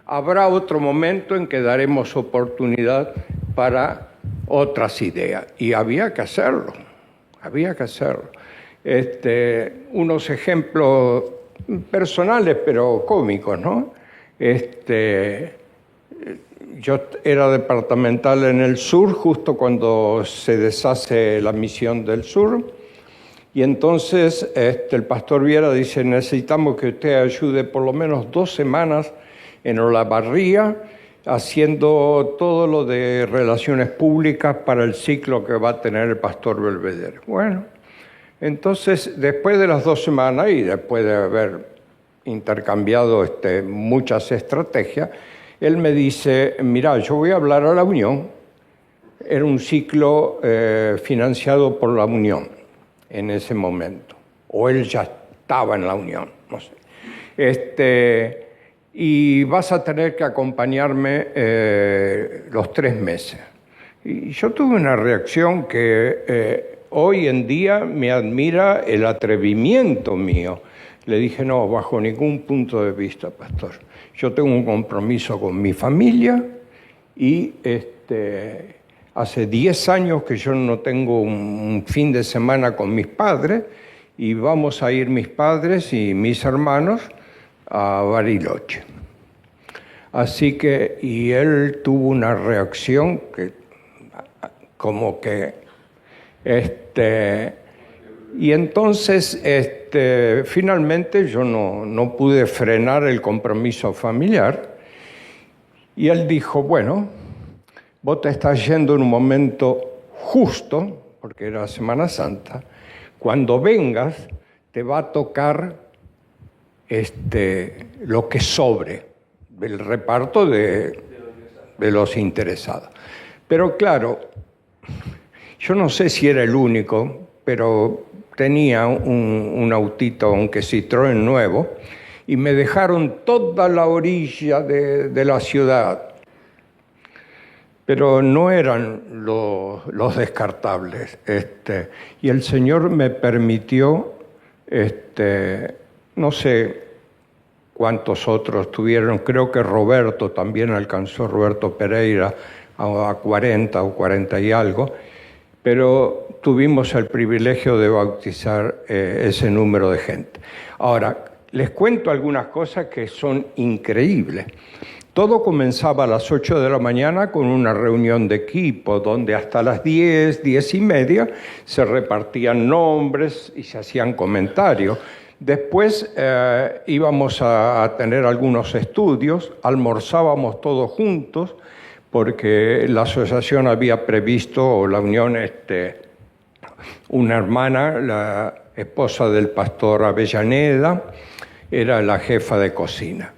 Habrá otro momento en que daremos oportunidad para otras ideas. Y había que hacerlo. Unos ejemplos personales, pero cómicos, ¿no? Yo era departamental en el sur, justo cuando se deshace la misión del sur, y entonces el pastor Viera dice: necesitamos que usted ayude por lo menos 2 semanas en Olavarría, haciendo todo lo de relaciones públicas para el ciclo que va a tener el pastor Belvedere. Bueno, entonces, después de las 2 semanas y después de haber intercambiado muchas estrategias, él me dice: mira, yo voy a hablar a la Unión. Era un ciclo financiado por la Unión en ese momento, o él ya estaba en la Unión, no sé. Y vas a tener que acompañarme los 3 meses. Y yo tuve una reacción que hoy en día me admira el atrevimiento mío. Le dije: no, bajo ningún punto de vista, pastor. Yo tengo un compromiso con mi familia y hace 10 años que yo no tengo un fin de semana con mis padres, y vamos a ir mis padres y mis hermanos a Bariloche. Así que, y él tuvo una reacción que, como que, y entonces, finalmente yo no pude frenar el compromiso familiar, y él dijo, bueno, vos te estás yendo en un momento justo, porque era Semana Santa. Cuando vengas, te va a tocar lo que sobre, el reparto de los interesados. Pero claro, yo no sé si era el único, pero tenía un autito, aunque Citroën nuevo, y me dejaron toda la orilla de la ciudad. Pero no eran los descartables. Y el Señor me permitió, no sé cuántos otros tuvieron, creo que Roberto también alcanzó, Roberto Pereira, a 40 o 40 y algo, pero tuvimos el privilegio de bautizar ese número de gente. Ahora, les cuento algunas cosas que son increíbles. Todo comenzaba a las 8 de la mañana con una reunión de equipo, donde hasta las 10, 10 y media, se repartían nombres y se hacían comentarios. Después íbamos a tener algunos estudios, almorzábamos todos juntos, porque la asociación había previsto, o la unión, una hermana, la esposa del pastor Avellaneda, era la jefa de cocina.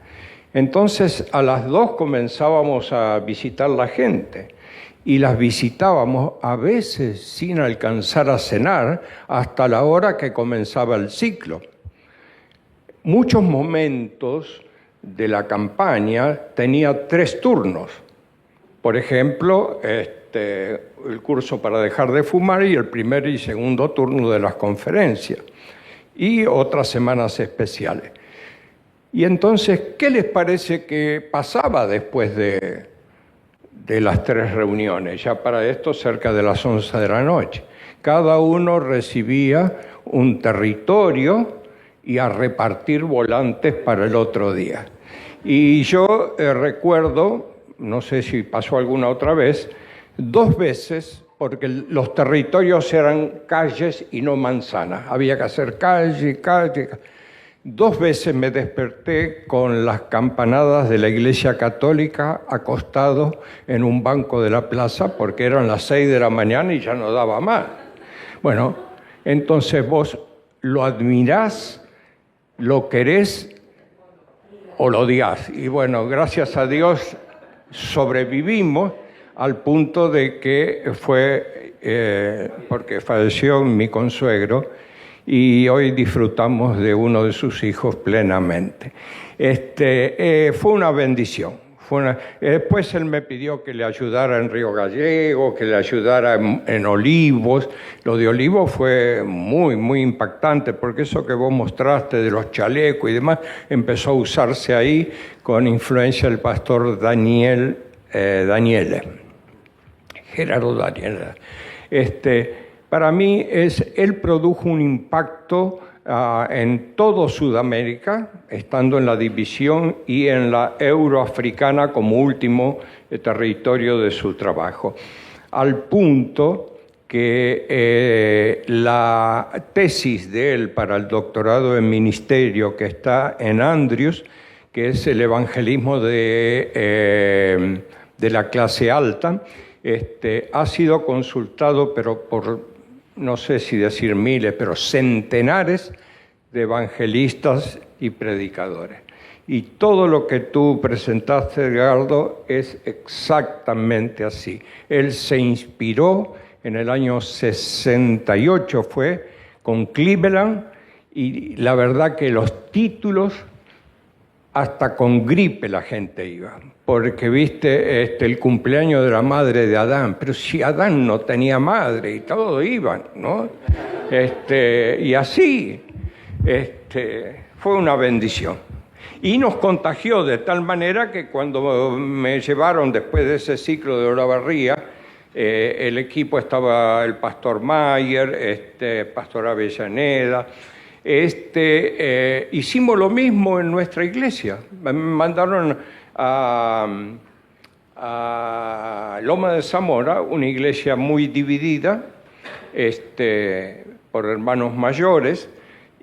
Entonces, a las 2 comenzábamos a visitar la gente, y las visitábamos a veces sin alcanzar a cenar hasta la hora que comenzaba el ciclo. Muchos momentos de la campaña tenía 3 turnos. Por ejemplo, el curso para dejar de fumar y el primer y segundo turno de las conferencias, y otras semanas especiales. Y entonces, ¿qué les parece que pasaba después de las 3 reuniones? Ya para esto, cerca de las 11 de la noche. Cada uno recibía un territorio y a repartir volantes para el otro día. Y yo recuerdo, no sé si pasó alguna otra vez, 2 veces, porque los territorios eran calles y no manzanas. Había que hacer calle. 2 veces me desperté con las campanadas de la Iglesia Católica acostado en un banco de la plaza, porque eran las 6 de la mañana y ya no daba más. Bueno, entonces vos lo admirás, lo querés o lo odiás. Y bueno, gracias a Dios sobrevivimos al punto de que fue, porque falleció mi consuegro, y hoy disfrutamos de uno de sus hijos plenamente. Fue una bendición. Después él me pidió que le ayudara en Río Gallego, que le ayudara en Olivos. Lo de Olivos fue muy, muy impactante, porque eso que vos mostraste de los chalecos y demás empezó a usarse ahí con influencia del pastor Daniele, Gerardo Daniele. Para mí, él produjo un impacto en todo Sudamérica, estando en la división y en la euroafricana como último territorio de su trabajo, al punto que la tesis de él para el doctorado en ministerio, que está en Andrews, que es el evangelismo de la clase alta, ha sido consultado, pero por, no sé si decir miles, pero centenares de evangelistas y predicadores. Y todo lo que tú presentaste, Edgardo, es exactamente así. Él se inspiró en el año 68, fue, con Cleveland, y la verdad que los títulos, hasta con gripe la gente iba, porque viste el cumpleaños de la madre de Adán, pero si Adán no tenía madre y todos iban, ¿no? Y así fue una bendición. Y nos contagió de tal manera que cuando me llevaron después de ese ciclo de Olavarría, el equipo estaba el pastor Mayer, pastor Avellaneda. Hicimos lo mismo en nuestra iglesia. Me mandaron a Loma de Zamora, una iglesia muy dividida por hermanos mayores,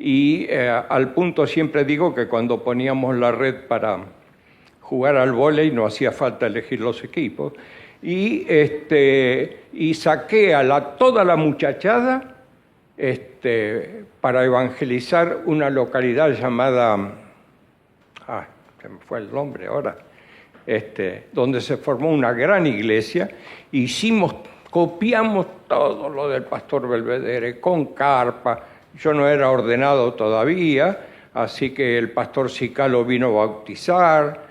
y al punto siempre digo que cuando poníamos la red para jugar al vóley no hacía falta elegir los equipos, y saqué a toda la muchachada para evangelizar una localidad llamada, se me fue el nombre ahora, donde se formó una gran iglesia. Copiamos todo lo del pastor Belvedere con carpa. Yo no era ordenado todavía, así que el pastor Cicalo vino a bautizar.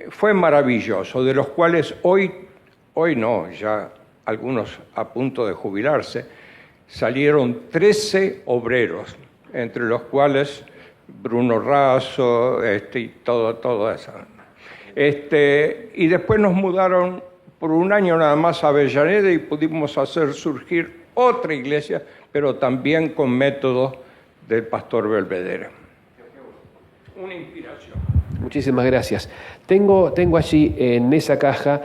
Fue maravilloso, de los cuales hoy no, ya algunos a punto de jubilarse, salieron 13 obreros, entre los cuales Bruno Razo y todo eso. Y después nos mudaron por un año nada más a Avellaneda y pudimos hacer surgir otra iglesia, pero también con métodos del pastor Belvedere. Una inspiración. Muchísimas gracias. Tengo allí en esa caja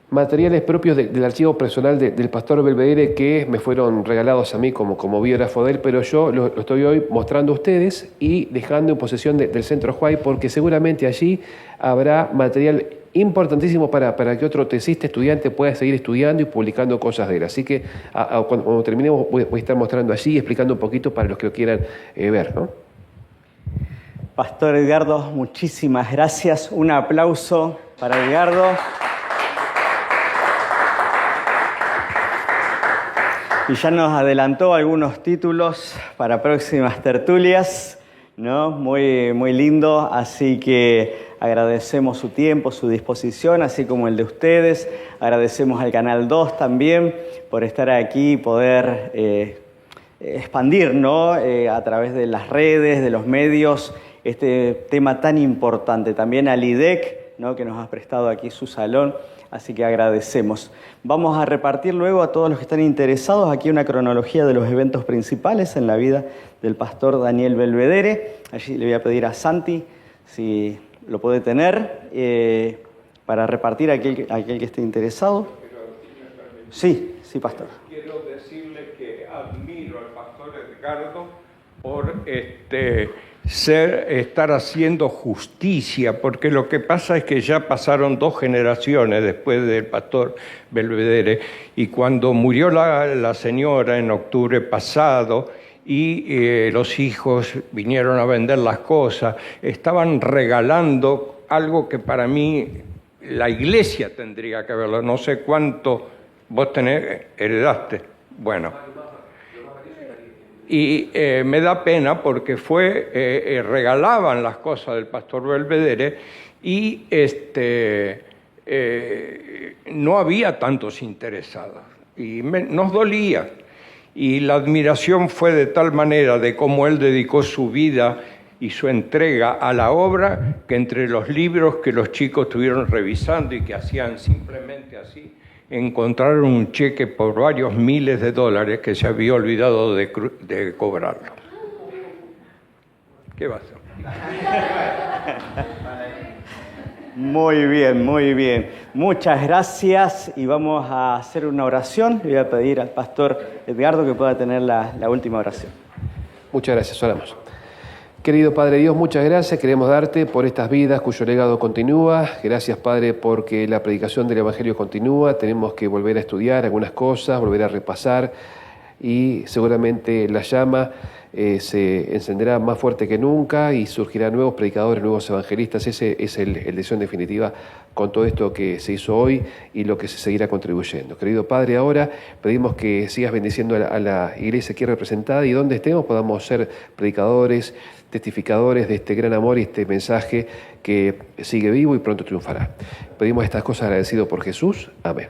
materiales propios del archivo personal del pastor Belvedere que me fueron regalados a mí como biógrafo de él, pero yo lo estoy hoy mostrando a ustedes y dejando en posesión del Centro Huay, porque seguramente allí habrá material importantísimo para que otro tesista, estudiante, pueda seguir estudiando y publicando cosas de él. Así que cuando terminemos voy a estar mostrando allí y explicando un poquito para los que lo quieran ver, ¿no? Pastor Edgardo, muchísimas gracias. Un aplauso para Edgardo. Y ya nos adelantó algunos títulos para próximas tertulias, ¿no? Muy, muy lindo, así que agradecemos su tiempo, su disposición, así como el de ustedes. Agradecemos al Canal 2 también por estar aquí y poder expandir, ¿no? A través de las redes, de los medios, este tema tan importante. También al IDEC, ¿no? Que nos ha prestado aquí su salón. Así que agradecemos. Vamos a repartir luego a todos los que están interesados aquí una cronología de los eventos principales en la vida del pastor Daniel Belvedere. Allí le voy a pedir a Santi si lo puede tener para repartir a aquel que esté interesado. Sí, pastor. Quiero decirle que admiro al pastor Edgardo por estar haciendo justicia, porque lo que pasa es que ya pasaron 2 generaciones después del pastor Belvedere, y cuando murió la señora en octubre pasado y los hijos vinieron a vender las cosas, estaban regalando algo que para mí la iglesia tendría que verlo. No sé cuánto vos heredaste. Bueno. Y me da pena porque regalaban las cosas del pastor Belvedere y no había tantos interesados y nos dolía. Y la admiración fue de tal manera de cómo él dedicó su vida y su entrega a la obra, que entre los libros que los chicos estuvieron revisando y que hacían simplemente así, encontraron un cheque por varios miles de dólares que se había olvidado de cobrarlo. ¿Qué va a hacer? Muy bien, muy bien. Muchas gracias y vamos a hacer una oración. Le voy a pedir al pastor Edgardo que pueda tener la última oración. Muchas gracias, oramos. Querido Padre Dios, muchas gracias. Queremos darte por estas vidas cuyo legado continúa. Gracias, Padre, porque la predicación del Evangelio continúa. Tenemos que volver a estudiar algunas cosas, volver a repasar y seguramente la llama se encenderá más fuerte que nunca y surgirán nuevos predicadores, nuevos evangelistas. Ese es el deseo en definitiva con todo esto que se hizo hoy y lo que se seguirá contribuyendo. Querido Padre, ahora pedimos que sigas bendiciendo a la iglesia aquí representada y donde estemos podamos ser predicadores, testificadores de este gran amor y este mensaje que sigue vivo y pronto triunfará. Pedimos estas cosas agradecidos por Jesús. Amén.